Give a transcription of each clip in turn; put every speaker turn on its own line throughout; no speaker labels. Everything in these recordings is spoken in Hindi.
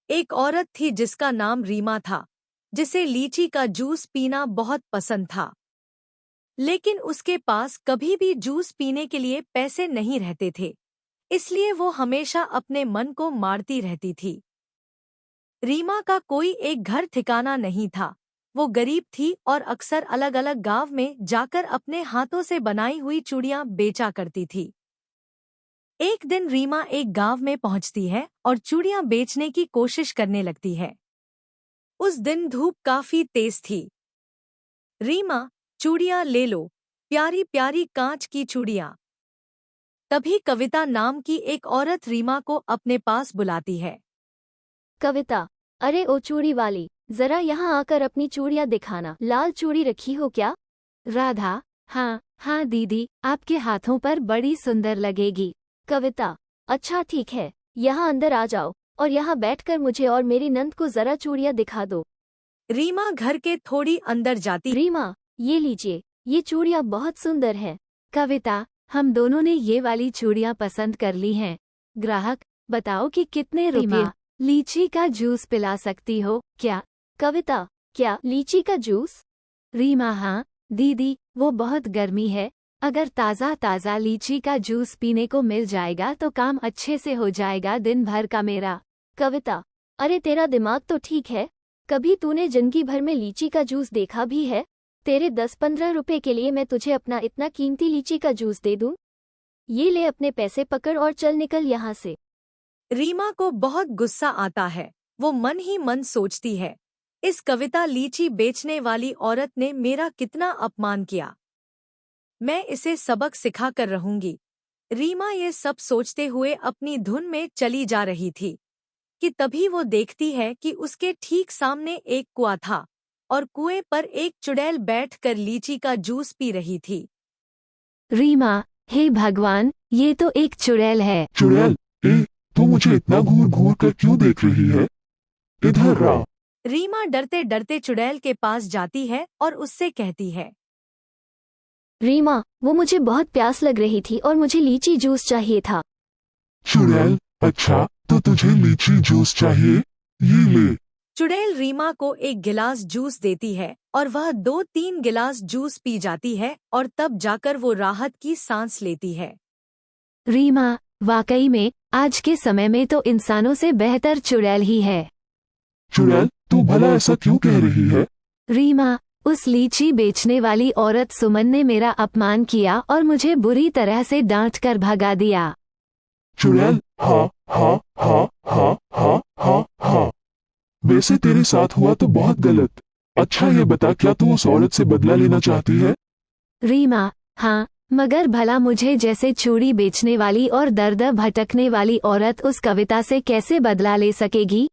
एक औरत थी जिसका नाम रीमा था, जिसे लीची का जूस पीना बहुत पसंद था। लेकिन उसके पास कभी भी जूस पीने के लिए पैसे नहीं रहते थे, इसलिए वो हमेशा अपने मन को मारती रहती थी। रीमा का कोई एक घर ठिकाना नहीं था। वो गरीब थी और अक्सर अलग अलग गांव में जाकर अपने हाथों से बनाई हुई चूड़ियां बेचा करती थी। एक दिन रीमा एक गांव में पहुंचती है और चूड़ियां बेचने की कोशिश करने लगती है। उस दिन धूप काफी तेज थी। रीमा, चूड़ियां ले लो, प्यारी प्यारी कांच की चूड़ियां। तभी कविता नाम की एक औरत रीमा को अपने पास बुलाती है।
कविता, अरे ओ चूड़ी वाली, जरा यहाँ आकर अपनी चूड़ियाँ दिखाना। लाल चूड़ी रखी हो क्या? राधा, हाँ हाँ दीदी, आपके हाथों पर बड़ी सुंदर लगेगी। कविता, अच्छा ठीक है, यहाँ अंदर आ जाओ और यहाँ बैठकर मुझे और मेरी नंद को जरा चूड़ियाँ दिखा दो।
रीमा घर के थोड़ी अंदर जाती।
रीमा, ये लीजिए, ये चूड़ियाँ बहुत सुंदर हैं। कविता, हम दोनों ने ये वाली चूड़ियाँ पसंद कर ली हैं। ग्राहक, बताओ कि कितने रुपये? लीची का जूस पिला सकती हो क्या? कविता, क्या लीची का जूस? रीमा, हाँ दीदी, वो बहुत गर्मी है, अगर ताज़ा ताज़ा लीची का जूस पीने को मिल जाएगा तो काम अच्छे से हो जाएगा दिन भर का मेरा। कविता, अरे तेरा दिमाग तो ठीक है, कभी तूने जिंदगी भर में लीची का जूस देखा भी है? तेरे 10-15 रुपए के लिए मैं तुझे अपना इतना कीमती लीची का जूस दे दूं? ये ले अपने पैसे पकड़ और चल निकल यहाँ से।
रीमा को बहुत गुस्सा आता है। वो मन ही मन सोचती है, इस कविता लीची बेचने वाली औरत ने मेरा कितना अपमान किया। मैं इसे सबक सिखा कर रहूंगी। रीमा ये सब सोचते हुए अपनी धुन में चली जा रही थी कि तभी वो देखती है कि उसके ठीक सामने एक कुआं था और कुएं पर एक चुड़ैल बैठकर लीची का जूस पी रही थी।
रीमा, हे भगवान, ये तो एक चुड़ैल है।
चुड़ैल, तू मुझे इतना घूर घूर कर क्यों देख रही है? इधर आ।
रीमा डरते डरते चुड़ैल के पास जाती है और उससे कहती है।
रीमा, वो मुझे बहुत प्यास लग रही थी और मुझे लीची जूस चाहिए था।
चुड़ैल, अच्छा तो तुझे लीची जूस चाहिए? ये ले।
चुड़ैल रीमा को एक गिलास जूस देती है और वह 2-3 गिलास जूस पी जाती है और तब जाकर वो राहत की सांस लेती है।
रीमा, वाकई में आज के समय में तो इंसानों से बेहतर चुड़ैल ही है।
चुड़ैल, तू भला ऐसा क्यों कह रही है?
रीमा, उस लीची बेचने वाली औरत सुमन ने मेरा अपमान किया और मुझे बुरी तरह से डांट कर भगा दिया।
चुड़ैल, हाँ हाँ हाँ हाँ हाँ हाँ हाँ, वैसे तेरे साथ हुआ तो बहुत गलत। अच्छा ये बता, क्या तू उस औरत से बदला लेना चाहती है?
रीमा, हाँ, मगर भला मुझे जैसे चूड़ी बेचने वाली और दर दर भटकने वाली औरत उस कविता से कैसे बदला ले सकेगी?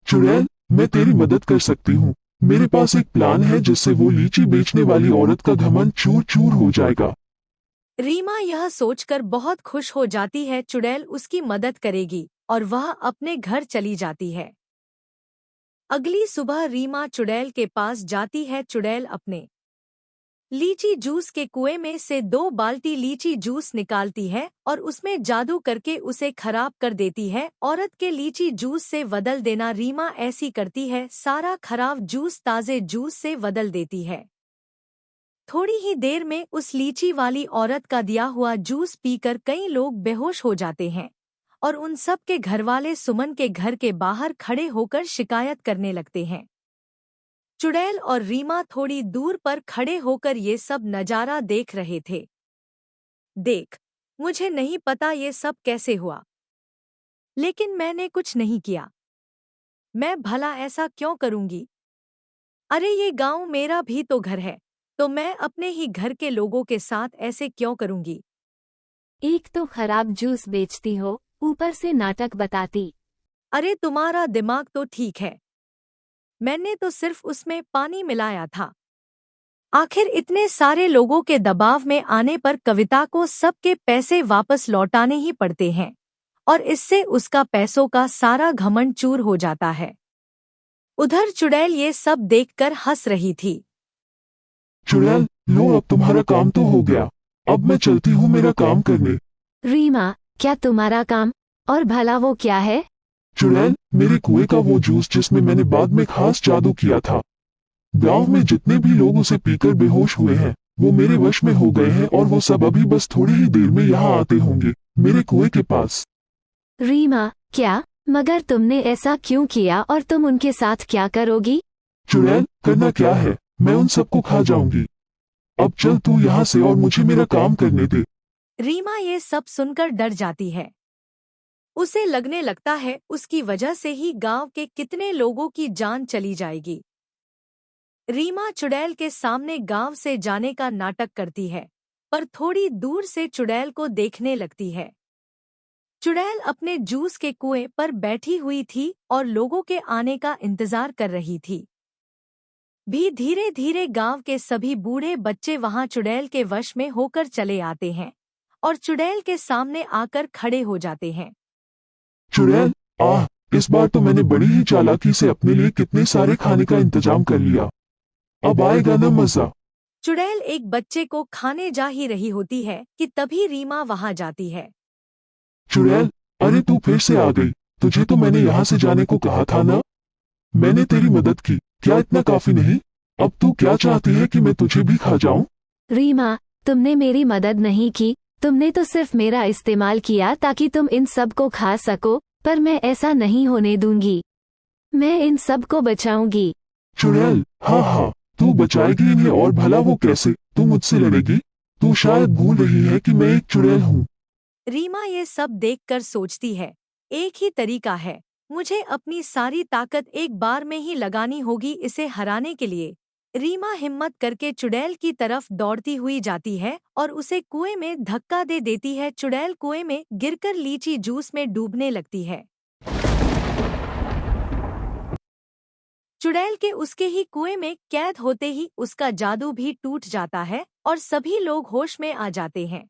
चुड़ैल, मैं तेरी मदद कर सकती हूँ। मेरे पास एक प्लान है जिससे वो लीची बेचने वाली औरत का घमंड चूर चूर हो जाएगा।
रीमा यह सोचकर बहुत खुश हो जाती है चुड़ैल उसकी मदद करेगी और वह अपने घर चली जाती है। अगली सुबह रीमा चुड़ैल के पास जाती है। चुड़ैल अपने लीची जूस के कुएं में से 2 बाल्टी लीची जूस निकालती है और उसमें जादू करके उसे खराब कर देती है। औरत के लीची जूस से बदल देना। रीमा ऐसी करती है, सारा खराब जूस ताजे जूस से बदल देती है। थोड़ी ही देर में उस लीची वाली औरत का दिया हुआ जूस पीकर कई लोग बेहोश हो जाते हैं और उन सब के घरवाले सुमन के घर के बाहर खड़े होकर शिकायत करने लगते हैं। चुड़ैल और रीमा थोड़ी दूर पर खड़े होकर ये सब नजारा देख रहे थे। देख, मुझे नहीं पता ये सब कैसे हुआ, लेकिन मैंने कुछ नहीं किया। मैं भला ऐसा क्यों करूंगी? अरे ये गांव मेरा भी तो घर है, तो मैं अपने ही घर के लोगों के साथ ऐसे क्यों करूंगी?
एक तो खराब जूस बेचती हो, ऊपर से नाटक बताती।
अरे तुम्हारा दिमाग तो ठीक है, मैंने तो सिर्फ उसमें पानी मिलाया था। आखिर इतने सारे लोगों के दबाव में आने पर कविता को सबके पैसे वापस लौटाने ही पड़ते हैं और इससे उसका पैसों का सारा घमंड चूर हो जाता है। उधर चुड़ैल ये सब देखकर हंस रही थी।
चुड़ैल, लो अब तुम्हारा काम तो हो गया, अब मैं चलती हूँ मेरा काम करने।
रीमा, क्या तुम्हारा काम? और भला वो क्या है?
चुड़ैल, मेरे कुएं का वो जूस जिसमें मैंने बाद में खास जादू किया था, गांव में जितने भी लोग उसे पीकर बेहोश हुए हैं वो मेरे वश में हो गए हैं और वो सब अभी बस थोड़ी ही देर में यहाँ आते होंगे मेरे कुएं के पास।
रीमा, क्या? मगर तुमने ऐसा क्यों किया और तुम उनके साथ क्या करोगी?
चुड़ैल, करना क्या है, मैं उन सबको खा जाऊंगी। अब चल तू यहाँ से और मुझे मेरा काम करने दे।
रीमा ये सब सुनकर डर जाती है। उसे लगने लगता है उसकी वजह से ही गांव के कितने लोगों की जान चली जाएगी। रीमा चुड़ैल के सामने गांव से जाने का नाटक करती है, पर थोड़ी दूर से चुड़ैल को देखने लगती है। चुड़ैल अपने जूस के कुएं पर बैठी हुई थी और लोगों के आने का इंतजार कर रही थी। भी धीरे धीरे गांव के सभी बूढ़े बच्चे वहां चुड़ैल के वश में होकर चले आते हैं और चुड़ैल के सामने आकर खड़े हो जाते हैं।
चुड़ैल, इस बार तो मैंने बड़ी ही चालाकी से अपने लिए कितने सारे खाने का इंतजाम कर लिया, अब आएगा ना मजा।
चुड़ैल एक बच्चे को खाने जा ही रही होती है कि तभी रीमा वहां जाती है।
चुड़ैल, अरे तू फिर से आ गई, तुझे तो मैंने यहाँ से जाने को कहा था ना। मैंने तेरी मदद की, क्या इतना काफी नहीं? अब तू क्या चाहती है कि मैं तुझे भी खा जाऊं?
रीमा, तुमने मेरी मदद नहीं की, तुमने तो सिर्फ मेरा इस्तेमाल किया ताकि तुम इन सब को खा सको, पर मैं ऐसा नहीं होने दूंगी। मैं इन सब को बचाऊंगी।
चुड़ैल, हाँ, तू बचाएगी इन्हें, और भला वो कैसे? तू मुझसे लड़ेगी? तू शायद भूल रही है कि मैं एक चुड़ैल हूँ।
रीमा ये सब देखकर सोचती है, एक ही तरीका है, मुझे अपनी सारी ताकत एक बार में ही लगानी होगी इसे हराने के लिए। रीमा हिम्मत करके चुड़ैल की तरफ दौड़ती हुई जाती है और उसे कुएं में धक्का दे देती है। चुड़ैल कुएं में गिरकर लीची जूस में डूबने लगती है। चुड़ैल के उसके ही कुएं में कैद होते ही उसका जादू भी टूट जाता है और सभी लोग होश में आ जाते हैं।